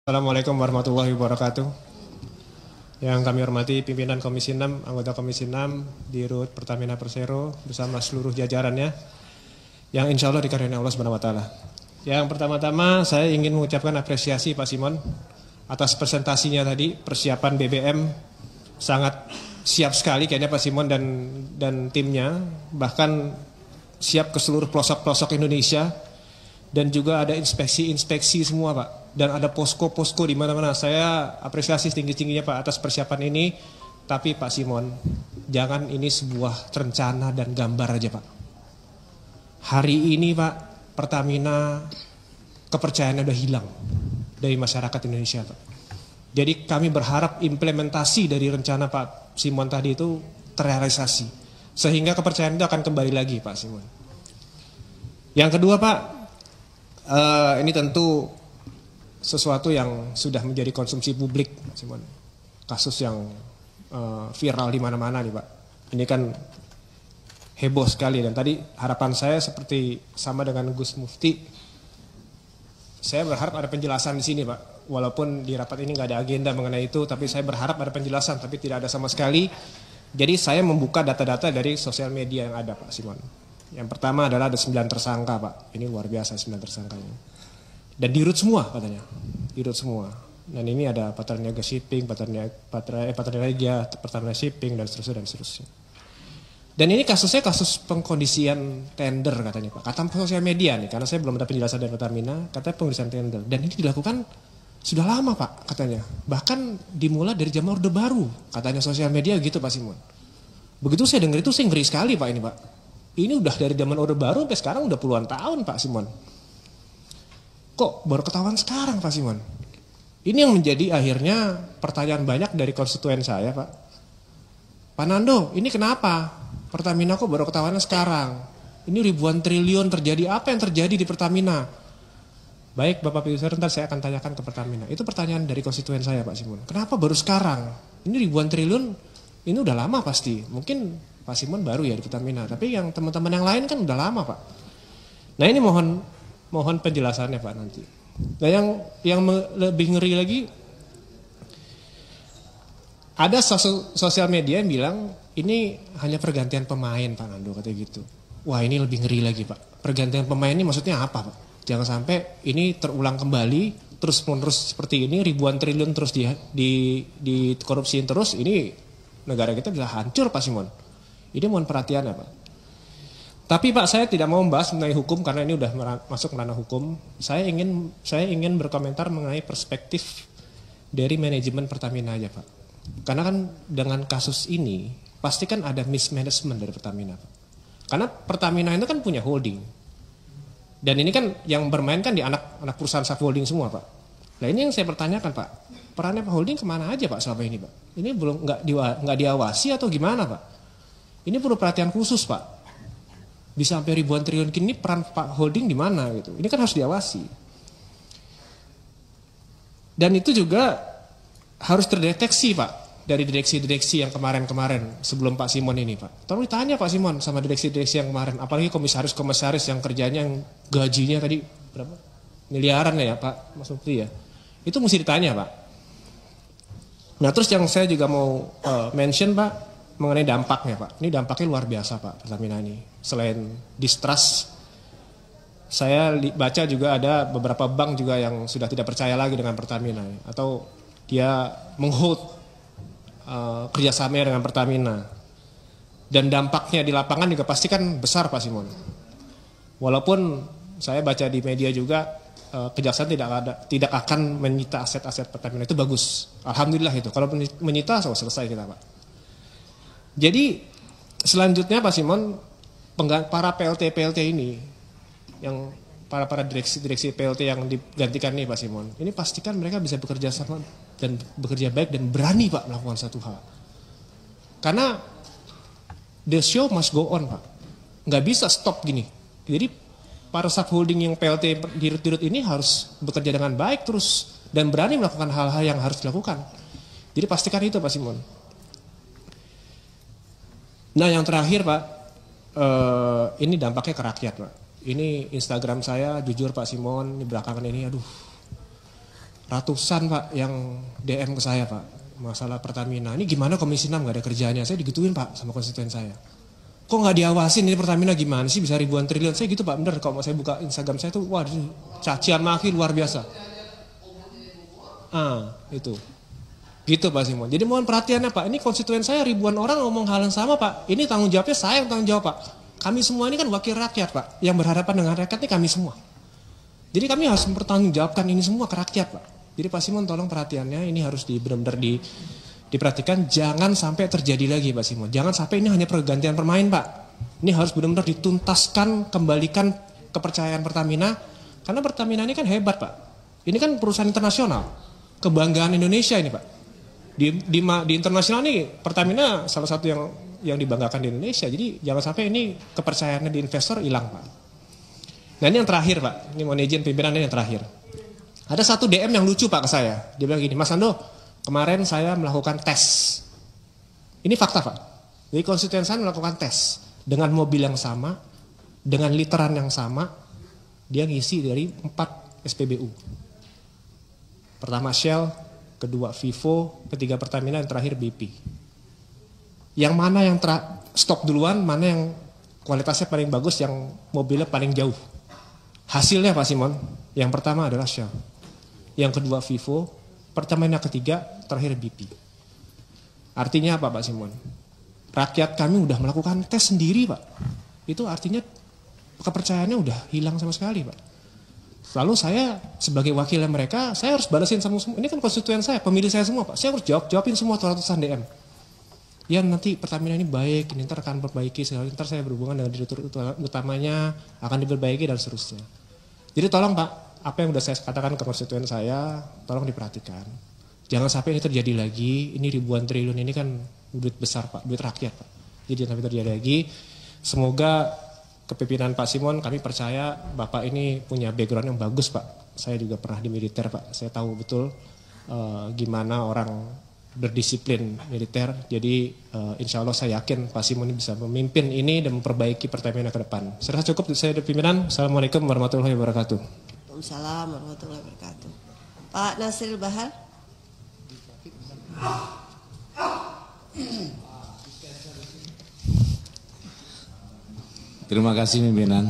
Assalamualaikum warahmatullahi wabarakatuh. Yang kami hormati pimpinan Komisi 6, anggota Komisi 6 di RUT Pertamina Persero bersama seluruh jajarannya yang insya Allah dikarunia Allah Subhanahu wa taala. Yang pertama-tama saya ingin mengucapkan apresiasi Pak Simon atas presentasinya tadi. Persiapan BBM sangat siap sekali kayaknya Pak Simon dan timnya, bahkan siap ke seluruh pelosok-pelosok Indonesia. Dan juga ada inspeksi semua Pak. Dan ada posko-posko di mana-mana. Saya apresiasi setinggi-tingginya Pak atas persiapan ini. Tapi Pak Simon, jangan ini sebuah rencana dan gambar aja Pak. Hari ini Pak, Pertamina kepercayaannya udah hilang dari masyarakat Indonesia Pak. Jadi kami berharap implementasi dari rencana Pak Simon tadi itu terrealisasi. Sehingga kepercayaan itu akan kembali lagi Pak Simon. Yang kedua Pak, ini tentu sesuatu yang sudah menjadi konsumsi publik, Simon. Kasus yang viral di mana-mana nih Pak. Ini kan heboh sekali dan tadi harapan saya seperti sama dengan Gus Mufti. Saya berharap ada penjelasan di sini Pak. Walaupun di rapat ini nggak ada agenda mengenai itu, tapi saya berharap ada penjelasan, tapi tidak ada sama sekali. Jadi saya membuka data-data dari sosial media yang ada Pak Simon. Yang pertama adalah ada 9 tersangka Pak. Ini luar biasa 9 tersangkanya. Dan di root semua katanya. Di root semua. Dan ini ada Patraniaga Shipping, Patraniaga, Pertamina Shipping dan seterusnya. Dan ini kasusnya kasus pengkondisian tender katanya Pak. Kata sosial media nih, karena saya belum ada penjelasan dari Pertamina, katanya pengkondisian tender. Dan ini dilakukan sudah lama Pak katanya. Bahkan dimulai dari zaman Orde Baru. Katanya sosial media gitu Pak Simon. Begitu saya dengar itu saya ngeri sekali Pak ini Pak. Ini udah dari zaman Orde Baru sampai sekarang udah puluhan tahun Pak Simon. Kok baru ketahuan sekarang Pak Simon? Ini yang menjadi akhirnya pertanyaan banyak dari konstituen saya Pak. Pak Nando, ini kenapa? Pertamina kok baru ketahuan sekarang? Ini ribuan triliun terjadi, apa yang terjadi di Pertamina? Baik Bapak Piusir, ntar saya akan tanyakan ke Pertamina. Itu pertanyaan dari konstituen saya Pak Simon. Kenapa baru sekarang? Ini ribuan triliun, ini udah lama pasti. Mungkin Pak Simon baru ya di Pertamina, tapi yang teman-teman yang lain kan udah lama Pak. Nah ini mohon penjelasannya Pak nanti. Nah yang lebih ngeri lagi, ada sosial media yang bilang ini hanya pergantian pemain Pak Nando katanya gitu. Wah ini lebih ngeri lagi Pak. Pergantian pemain ini maksudnya apa Pak? Jangan sampai ini terulang kembali terus menerus seperti ini, ribuan triliun terus dikorupsiin terus, ini negara kita bisa hancur Pak Simon. Ini mohon perhatian ya Pak. Tapi Pak saya tidak mau membahas mengenai hukum karena ini udah masuk ranah hukum. Saya ingin berkomentar mengenai perspektif dari manajemen Pertamina aja Pak. Karena kan dengan kasus ini pasti kan ada mismanagement dari Pertamina Pak. Karena Pertamina itu kan punya holding. Dan ini kan yang bermain kan di anak perusahaan subholding semua Pak. Nah ini yang saya pertanyakan Pak. Perannya Pak Holding kemana aja Pak selama ini Pak? Ini belum nggak diawasi atau gimana Pak? Ini perlu perhatian khusus Pak. Bisa sampai ribuan triliun kini peran Pak Holding di mana gitu. Ini kan harus diawasi. Dan itu juga harus terdeteksi Pak dari direksi-direksi yang kemarin-kemarin sebelum Pak Simon ini Pak. Tolong ditanya Pak Simon sama direksi-direksi yang kemarin, apalagi komisaris-komisaris yang kerjanya yang gajinya tadi berapa? Miliaran ya Pak Mas Mufti ya. Itu mesti ditanya Pak. Nah terus yang saya juga mau mention Pak mengenai dampaknya Pak. Ini dampaknya luar biasa Pak Pertamina ini. Selain distrust, saya baca juga ada beberapa bank juga yang sudah tidak percaya lagi dengan Pertamina. Atau dia menghold kerjasamanya dengan Pertamina. Dan dampaknya di lapangan juga pasti kan besar Pak Simon. Walaupun saya baca di media juga kejaksaan tidak akan menyita aset-aset Pertamina. Itu bagus. Alhamdulillah itu. Kalau menyita selesai kita Pak. Jadi selanjutnya Pak Simon, para PLT ini, yang para direksi PLT yang digantikan nih Pak Simon, ini pastikan mereka bisa bekerja sama dan bekerja baik dan berani Pak melakukan satu hal. Karena the show must go on Pak, nggak bisa stop gini. Jadi para subholding yang PLT dirut ini harus bekerja dengan baik terus dan berani melakukan hal-hal yang harus dilakukan. Jadi pastikan itu Pak Simon. Nah yang terakhir Pak, ini dampaknya ke rakyat Pak. Ini Instagram saya jujur Pak Simon, di belakangan ini aduh ratusan Pak yang DM ke saya Pak, masalah Pertamina. Ini gimana Komisi 6 nggak ada kerjanya? Saya digituin Pak sama konstituen saya. Kok nggak diawasin ini Pertamina gimana sih bisa ribuan triliun? Saya gitu Pak, bener. Kalau saya buka Instagram saya tuh, wah cacian maki luar biasa. Itu. Gitu Pak Simon. Jadi mohon perhatiannya Pak, ini konstituen saya ribuan orang ngomong hal yang sama Pak. Ini tanggung jawabnya saya yang tanggung jawab Pak. Kami semua ini kan wakil rakyat Pak, yang berhadapan dengan rakyat ini kami semua. Jadi kami harus mempertanggungjawabkan ini semua ke rakyat Pak. Jadi Pak Simon tolong perhatiannya, ini harus benar-benar diperhatikan, jangan sampai terjadi lagi Pak Simon. Jangan sampai ini hanya pergantian permain Pak. Ini harus benar-benar dituntaskan, kembalikan kepercayaan Pertamina. Karena Pertamina ini kan hebat Pak. Ini kan perusahaan internasional, kebanggaan Indonesia ini Pak. Di internasional nih Pertamina salah satu yang dibanggakan di Indonesia. Jadi jangan sampai ini kepercayaannya di investor hilang Pak. Nah ini yang terakhir Pak, ini mohon izin pimpinan ini yang terakhir. Ada satu DM yang lucu Pak ke saya. Dia bilang gini, Mas Ando, kemarin saya melakukan tes. Ini fakta Pak. Jadi konstituen saya melakukan tes dengan mobil yang sama, dengan literan yang sama, dia ngisi dari 4 SPBU. Pertama Shell, kedua Vivo, ketiga Pertamina, yang terakhir BP. Yang mana yang stop duluan, mana yang kualitasnya paling bagus, yang mobilnya paling jauh. Hasilnya Pak Simon, yang pertama adalah Shell, yang kedua Vivo, Pertamina ketiga, terakhir BP. Artinya apa Pak Simon? Rakyat kami udah melakukan tes sendiri Pak. Itu artinya kepercayaannya udah hilang sama sekali Pak. Lalu saya sebagai wakilnya mereka, saya harus balasin semua. Ini kan konstituen saya, pemilih saya semua Pak. Saya harus jawabin semua ratusan DM. Ya nanti Pertamina ini baik, ini ntar akan perbaiki, ntar saya berhubungan dengan direktur utamanya, akan diperbaiki dan seterusnya. Jadi tolong Pak, apa yang sudah saya katakan ke konstituen saya, tolong diperhatikan. Jangan sampai ini terjadi lagi, ini ribuan triliun ini kan duit besar Pak, duit rakyat Pak. Jadi jangan sampai terjadi lagi. Semoga kepemimpinan Pak Simon, kami percaya Bapak ini punya background yang bagus Pak. Saya juga pernah di militer Pak, saya tahu betul gimana orang berdisiplin militer. Jadi insya Allah saya yakin Pak Simon ini bisa memimpin ini dan memperbaiki Pertamina ke depan. Saya rasa cukup saya dari pimpinan. Assalamualaikum warahmatullahi wabarakatuh. Waalaikumsalam warahmatullahi wabarakatuh. Pak Nasril Bahar. Terima kasih pimpinan.